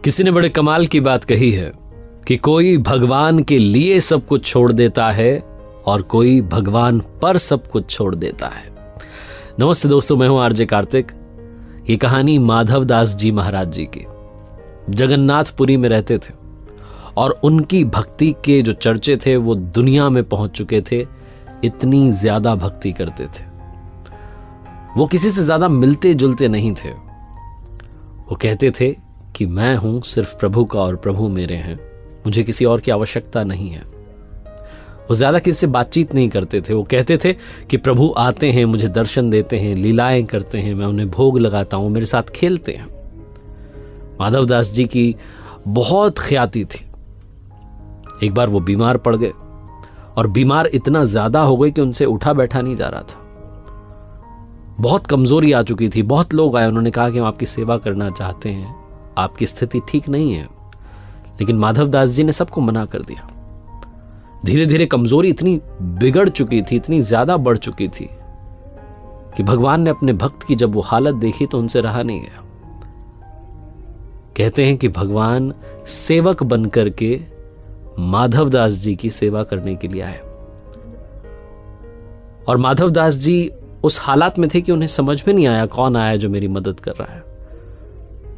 किसी ने बड़े कमाल की बात कही है कि कोई भगवान के लिए सब कुछ छोड़ देता है और कोई भगवान पर सब कुछ छोड़ देता है। नमस्ते दोस्तों, मैं हूं आरजे कार्तिक। ये कहानी माधव दास जी महाराज जी की। जगन्नाथपुरी में रहते थे और उनकी भक्ति के जो चर्चे थे वो दुनिया में पहुंच चुके थे। इतनी ज्यादा भक्ति करते थे, वो किसी से ज्यादा मिलते जुलते नहीं थे। वो कहते थे कि मैं हूं सिर्फ प्रभु का और प्रभु मेरे हैं, मुझे किसी और की आवश्यकता नहीं है। वो ज्यादा किसी से बातचीत नहीं करते थे। वो कहते थे कि प्रभु आते हैं, मुझे दर्शन देते हैं, लीलाएं करते हैं, मैं उन्हें भोग लगाता हूं, मेरे साथ खेलते हैं। माधव दास जी की बहुत ख्याति थी। एक बार वो बीमार पड़ गए और बीमार इतना ज्यादा हो गए कि उनसे उठा बैठा नहीं जा रहा था। बहुत कमजोरी आ चुकी थी। बहुत लोग आए, उन्होंने कहा कि हम आपकी सेवा करना चाहते हैं, आपकी स्थिति ठीक नहीं है। लेकिन माधव दास जी ने सबको मना कर दिया। धीरे धीरे कमजोरी इतनी बिगड़ चुकी थी, इतनी ज्यादा बढ़ चुकी थी कि भगवान ने अपने भक्त की जब वो हालत देखी तो उनसे रहा नहीं गया। कहते हैं कि भगवान सेवक बनकर के माधव दास जी की सेवा करने के लिए आए और माधव दास जी उस हालात में थे कि उन्हें समझ में नहीं आया कौन आया जो मेरी मदद कर रहा है।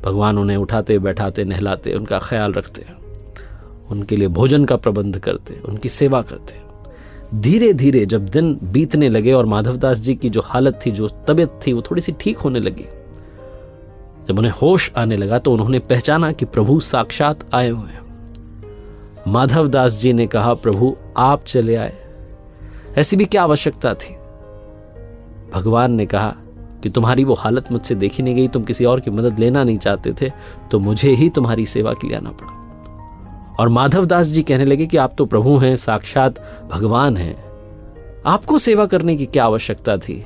भगवान उन्हें उठाते, बैठाते, नहलाते, उनका ख्याल रखते, उनके लिए भोजन का प्रबंध करते, उनकी सेवा करते। धीरे धीरे जब दिन बीतने लगे और माधव दास जी की जो हालत थी, जो तबीयत थी, वो थोड़ी सी ठीक होने लगी। जब उन्हें होश आने लगा तो उन्होंने पहचाना कि प्रभु साक्षात आए हुए हैं। माधव दास जी ने कहा, प्रभु आप चले आए, ऐसी भी क्या आवश्यकता थी। भगवान ने कहा कि तुम्हारी वो हालत मुझसे देखी नहीं गई, तुम किसी और की मदद लेना नहीं चाहते थे, तो मुझे ही तुम्हारी सेवा के लिए आना पड़ा। और माधव दास जी कहने लगे कि आप तो प्रभु हैं, साक्षात भगवान हैं, आपको सेवा करने की क्या आवश्यकता थी।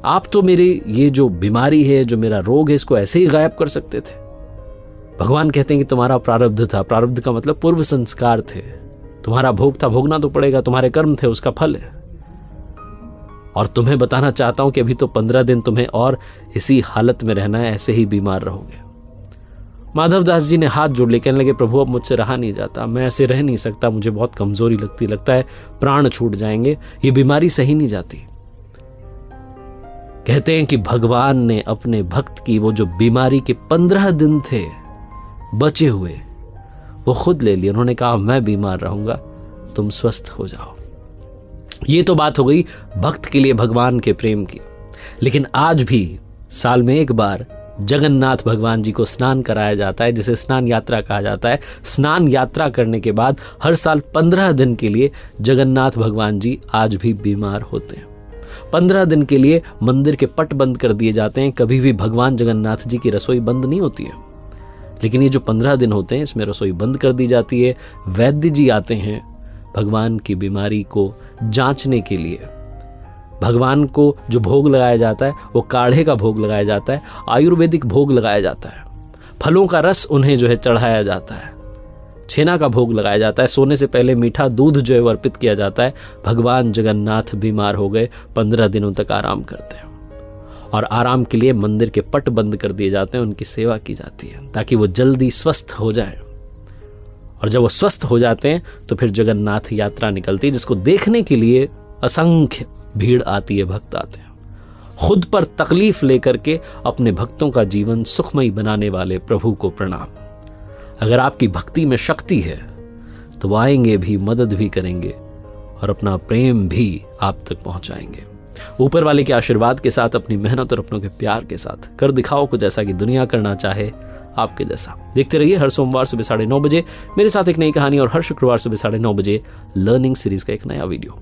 आप तो मेरी ये जो बीमारी है, जो मेरा रोग है, इसको ऐसे ही गायब कर सकते थे। भगवान कहते हैं कि तुम्हारा प्रारब्ध था। प्रारब्ध का मतलब पूर्व संस्कार थे, तुम्हारा भोग था, भोगना तो पड़ेगा, तुम्हारे कर्म थे, उसका फल है। और तुम्हें बताना चाहता हूं कि अभी तो 15 दिन तुम्हें और इसी हालत में रहना है, ऐसे ही बीमार रहोगे। माधव दास जी ने हाथ जोड़ लिए, कहने लगे, प्रभु अब मुझसे रहा नहीं जाता, मैं ऐसे रह नहीं सकता, मुझे बहुत कमजोरी लगता है, प्राण छूट जाएंगे, ये बीमारी सही नहीं जाती। कहते हैं कि भगवान ने अपने भक्त की वो जो बीमारी के 15 दिन थे बचे हुए, वो खुद ले लिए। उन्होंने कहा, मैं बीमार रहूंगा, तुम स्वस्थ हो जाओ। ये तो बात हो गई भक्त के लिए भगवान के प्रेम की। लेकिन आज भी साल में एक बार जगन्नाथ भगवान जी को स्नान कराया जाता है, जिसे स्नान यात्रा कहा जाता है। स्नान यात्रा करने के बाद हर साल 15 दिन के लिए जगन्नाथ भगवान जी आज भी बीमार होते हैं। 15 दिन के लिए मंदिर के पट बंद कर दिए जाते हैं। कभी भी भगवान जगन्नाथ जी की रसोई बंद नहीं होती है। लेकिन ये जो 15 दिन होते हैं, इसमें रसोई बंद कर दी जाती है। वैद्य जी आते हैं भगवान की बीमारी को जांचने के लिए। भगवान को जो भोग लगाया जाता है वो काढ़े का भोग लगाया जाता है, आयुर्वेदिक भोग लगाया जाता है, फलों का रस उन्हें जो है चढ़ाया जाता है, छेना का भोग लगाया जाता है, सोने से पहले मीठा दूध जो है वो अर्पित किया जाता है। भगवान जगन्नाथ बीमार हो गए, 15 दिनों तक आराम करते हैं और आराम के लिए मंदिर के पट बंद कर दिए जाते हैं, उनकी सेवा की जाती है ताकि वो जल्दी स्वस्थ हो जाए। और जब वो स्वस्थ हो जाते हैं तो फिर जगन्नाथ यात्रा निकलती है, जिसको देखने के लिए असंख्य भीड़ आती है, भक्त आते हैं। खुद पर तकलीफ लेकर के अपने भक्तों का जीवन सुखमय बनाने वाले प्रभु को प्रणाम। अगर आपकी भक्ति में शक्ति है तो वो आएंगे भी, मदद भी करेंगे और अपना प्रेम भी आप तक पहुंचाएंगे। ऊपर वाले के आशीर्वाद के साथ, अपनी मेहनत और अपनों के प्यार के साथ कर दिखाओ कुछ ऐसा कि दुनिया करना चाहे आपके जैसा। देखते रहिए हर सोमवार सुबह 9:30 बजे मेरे साथ एक नई कहानी और हर शुक्रवार सुबह 9:30 बजे लर्निंग सीरीज का एक नया वीडियो।